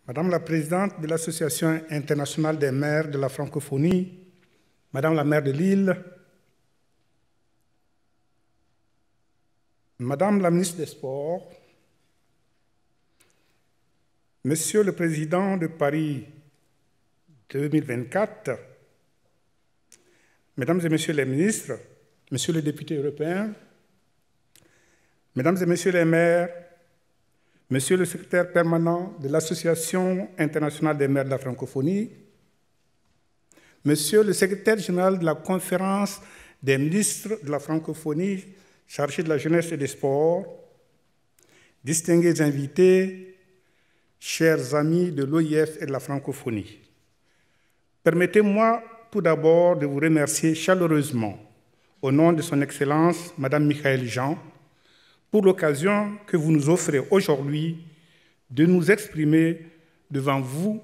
Madame la Présidente de l'Association internationale des maires de la francophonie, Madame la maire de Lille, Madame la ministre des Sports, Monsieur le Président de Paris 2024, Mesdames et Messieurs les ministres, Monsieur le député européen, Mesdames et Messieurs les maires, Monsieur le secrétaire permanent de l'Association internationale des maires de la francophonie, Monsieur le secrétaire général de la conférence des ministres de la francophonie chargé de la jeunesse et des sports, distingués invités, chers amis de l'OIF et de la francophonie, permettez-moi tout d'abord de vous remercier chaleureusement au nom de son Excellence, Madame Michaëlle Jean, pour l'occasion que vous nous offrez aujourd'hui de nous exprimer devant vous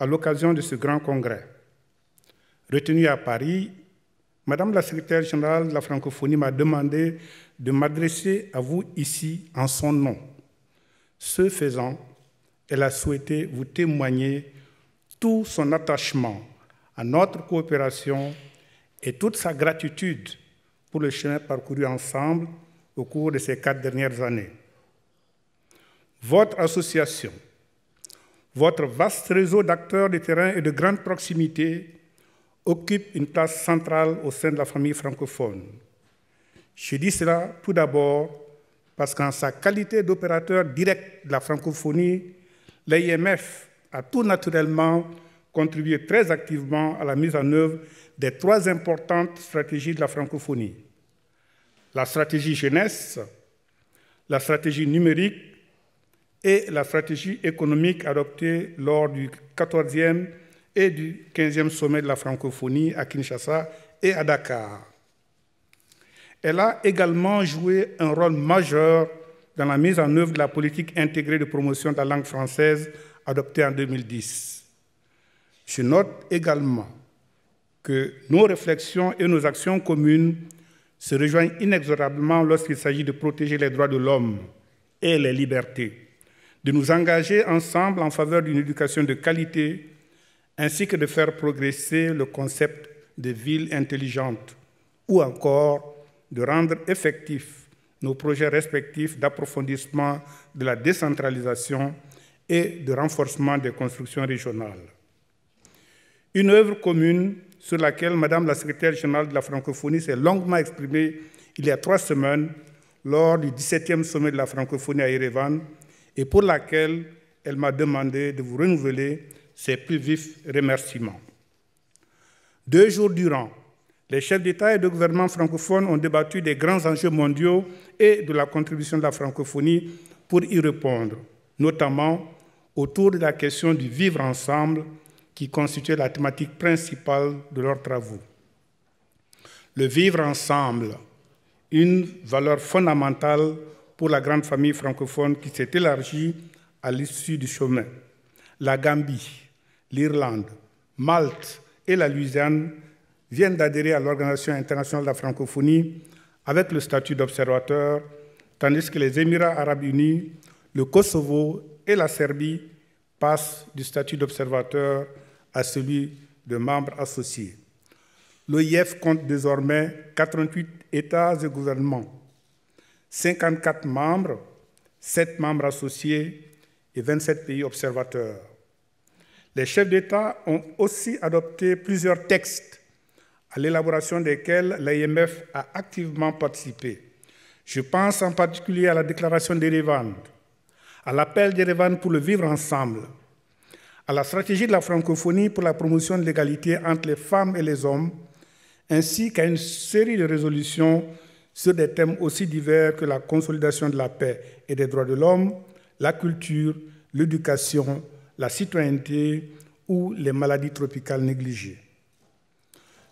à l'occasion de ce grand congrès. Retenue à Paris, Madame la secrétaire générale de la francophonie m'a demandé de m'adresser à vous ici en son nom. Ce faisant, elle a souhaité vous témoigner tout son attachement à notre coopération et toute sa gratitude pour le chemin parcouru ensemble au cours de ces 4 dernières années. Votre association, votre vaste réseau d'acteurs de terrain et de grande proximité occupe une place centrale au sein de la famille francophone. Je dis cela tout d'abord parce qu'en sa qualité d'opérateur direct de la francophonie, l'AIMF a tout naturellement contribué très activement à la mise en œuvre des 3 importantes stratégies de la francophonie. La stratégie jeunesse, la stratégie numérique et la stratégie économique adoptée lors du 14e et du 15e sommet de la francophonie à Kinshasa et à Dakar. Elle a également joué un rôle majeur dans la mise en œuvre de la politique intégrée de promotion de la langue française adoptée en 2010. Je note également que nos réflexions et nos actions communes se rejoignent inexorablement lorsqu'il s'agit de protéger les droits de l'homme et les libertés, de nous engager ensemble en faveur d'une éducation de qualité, ainsi que de faire progresser le concept de ville intelligente, ou encore de rendre effectifs nos projets respectifs d'approfondissement de la décentralisation et de renforcement des constructions régionales. Une œuvre commune sur laquelle Madame la secrétaire générale de la francophonie s'est longuement exprimée il y a 3 semaines lors du 17e sommet de la francophonie à Erevan et pour laquelle elle m'a demandé de vous renouveler ses plus vifs remerciements. 2 jours durant, les chefs d'État et de gouvernement francophones ont débattu des grands enjeux mondiaux et de la contribution de la francophonie pour y répondre, notamment autour de la question du vivre ensemble qui constituait la thématique principale de leurs travaux. Le vivre ensemble, une valeur fondamentale pour la grande famille francophone qui s'est élargie à l'issue du chemin. La Gambie, l'Irlande, Malte et la Louisiane viennent d'adhérer à l'Organisation internationale de la francophonie avec le statut d'observateur, tandis que les Émirats arabes unis, le Kosovo et la Serbie passent du statut d'observateur à celui de membre associé. L'OIF compte désormais 88 États et gouvernements, 54 membres, 7 membres associés et 27 pays observateurs. Les chefs d'État ont aussi adopté plusieurs textes à l'élaboration desquels l'AIMF a activement participé. Je pense en particulier à la déclaration d'Erevan, à l'appel d'Erevan pour le vivre ensemble, à la stratégie de la francophonie pour la promotion de l'égalité entre les femmes et les hommes, ainsi qu'à une série de résolutions sur des thèmes aussi divers que la consolidation de la paix et des droits de l'homme, la culture, l'éducation, la citoyenneté ou les maladies tropicales négligées.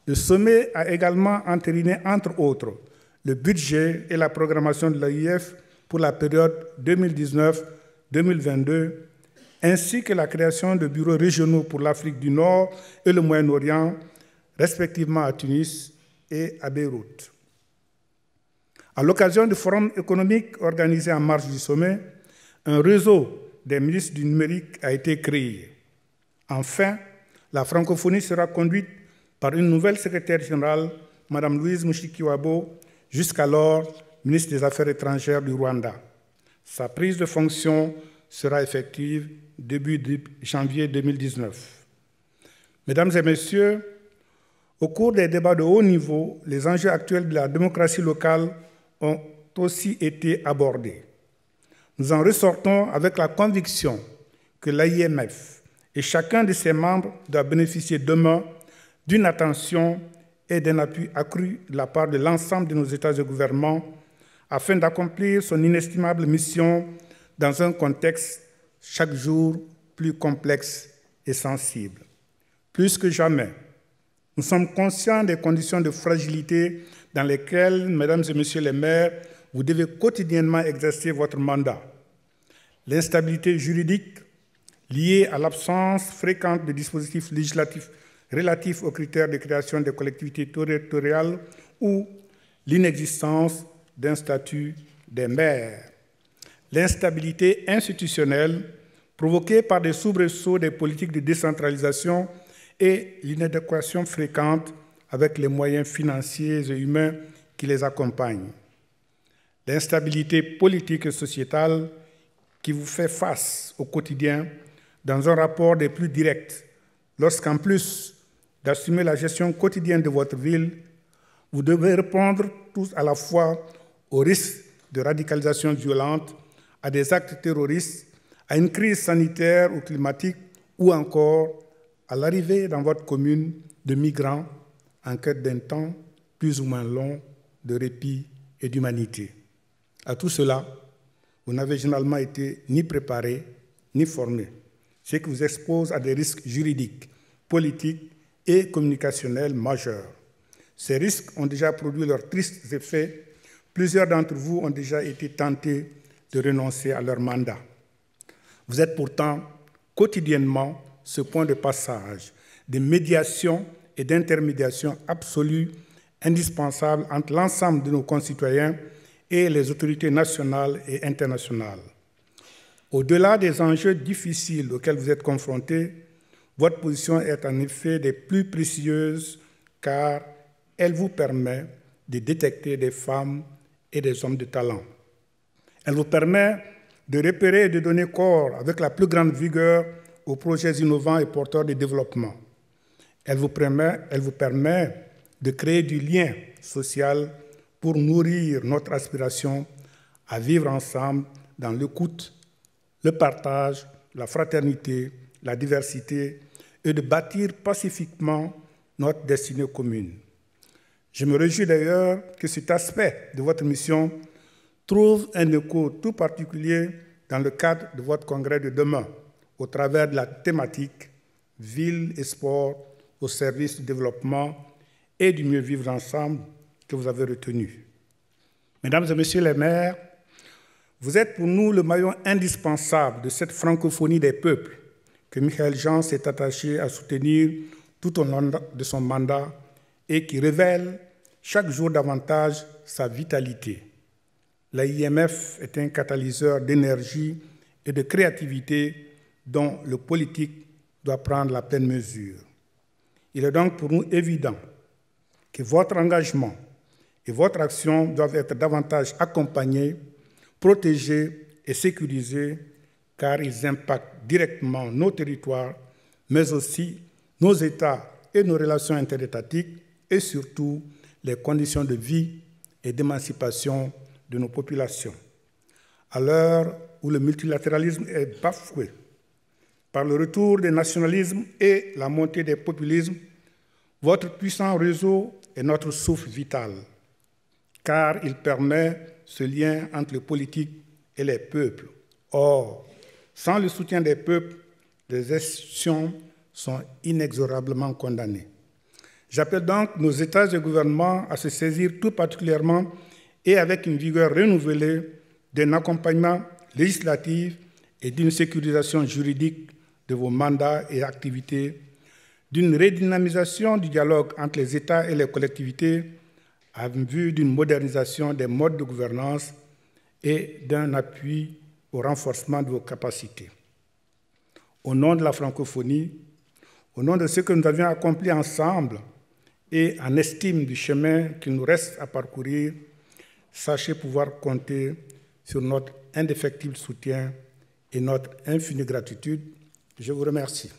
Le sommet a également entériné, entre autres, le budget et la programmation de l'AIF pour la période 2019-2022, ainsi que la création de bureaux régionaux pour l'Afrique du Nord et le Moyen-Orient, respectivement à Tunis et à Beyrouth. À l'occasion du forum économique organisé en marge du sommet, un réseau des ministres du numérique a été créé. Enfin, la francophonie sera conduite par une nouvelle secrétaire générale, Mme Louise Mushikiwabo, jusqu'alors ministre des Affaires étrangères du Rwanda. Sa prise de fonction sera effective début janvier 2019. Mesdames et messieurs, au cours des débats de haut niveau, les enjeux actuels de la démocratie locale ont aussi été abordés. Nous en ressortons avec la conviction que l'AIMF et chacun de ses membres doit bénéficier demain d'une attention et d'un appui accru de la part de l'ensemble de nos États et gouvernements afin d'accomplir son inestimable mission dans un contexte chaque jour plus complexe et sensible. Plus que jamais, nous sommes conscients des conditions de fragilité dans lesquelles, mesdames et messieurs les maires, vous devez quotidiennement exercer votre mandat. L'instabilité juridique liée à l'absence fréquente de dispositifs législatifs relatifs aux critères de création des collectivités territoriales ou l'inexistence d'un statut des maires. L'instabilité institutionnelle provoquée par des soubresauts des politiques de décentralisation et l'inadéquation fréquente avec les moyens financiers et humains qui les accompagnent. L'instabilité politique et sociétale qui vous fait face au quotidien dans un rapport des plus directs, lorsqu'en plus d'assumer la gestion quotidienne de votre ville, vous devez répondre tous à la fois aux risques de radicalisation violente, à des actes terroristes, à une crise sanitaire ou climatique, ou encore à l'arrivée dans votre commune de migrants en quête d'un temps plus ou moins long de répit et d'humanité. À tout cela, vous n'avez généralement été ni préparé ni formé, ce qui vous expose à des risques juridiques, politiques et communicationnels majeurs. Ces risques ont déjà produit leurs tristes effets. Plusieurs d'entre vous ont déjà été tentés de renoncer à leur mandat. Vous êtes pourtant quotidiennement ce point de passage, de médiation et d'intermédiation absolue, indispensable entre l'ensemble de nos concitoyens et les autorités nationales et internationales. Au-delà des enjeux difficiles auxquels vous êtes confrontés, votre position est en effet des plus précieuses car elle vous permet de détecter des femmes et des hommes de talent. Elle vous permet de repérer et de donner corps avec la plus grande vigueur aux projets innovants et porteurs de développement. Elle vous permet de créer du lien social pour nourrir notre aspiration à vivre ensemble dans l'écoute, le partage, la fraternité, la diversité et de bâtir pacifiquement notre destinée commune. Je me réjouis d'ailleurs que cet aspect de votre mission trouve un écho tout particulier dans le cadre de votre congrès de demain, au travers de la thématique « Ville et sport au service du développement et du mieux vivre ensemble » que vous avez retenu. Mesdames et messieurs les maires, vous êtes pour nous le maillon indispensable de cette francophonie des peuples que Michaël Jean s'est attaché à soutenir tout au long de son mandat et qui révèle chaque jour davantage sa vitalité. L'AIMF est un catalyseur d'énergie et de créativité dont le politique doit prendre la pleine mesure. Il est donc pour nous évident que votre engagement et votre action doivent être davantage accompagnés, protégés et sécurisés, car ils impactent directement nos territoires, mais aussi nos États et nos relations interétatiques, et surtout les conditions de vie et d'émancipation de nos populations. À l'heure où le multilatéralisme est bafoué par le retour des nationalismes et la montée des populismes, votre puissant réseau est notre souffle vital, car il permet ce lien entre le politique et les peuples. Or, sans le soutien des peuples, les institutions sont inexorablement condamnées. J'appelle donc nos États et gouvernements à se saisir tout particulièrement et avec une vigueur renouvelée d'un accompagnement législatif et d'une sécurisation juridique de vos mandats et activités, d'une redynamisation du dialogue entre les États et les collectivités en vue d'une modernisation des modes de gouvernance et d'un appui au renforcement de vos capacités. Au nom de la francophonie, au nom de ce que nous avions accompli ensemble et en estime du chemin qu'il nous reste à parcourir, sachez pouvoir compter sur notre indéfectible soutien et notre infinie gratitude. Je vous remercie.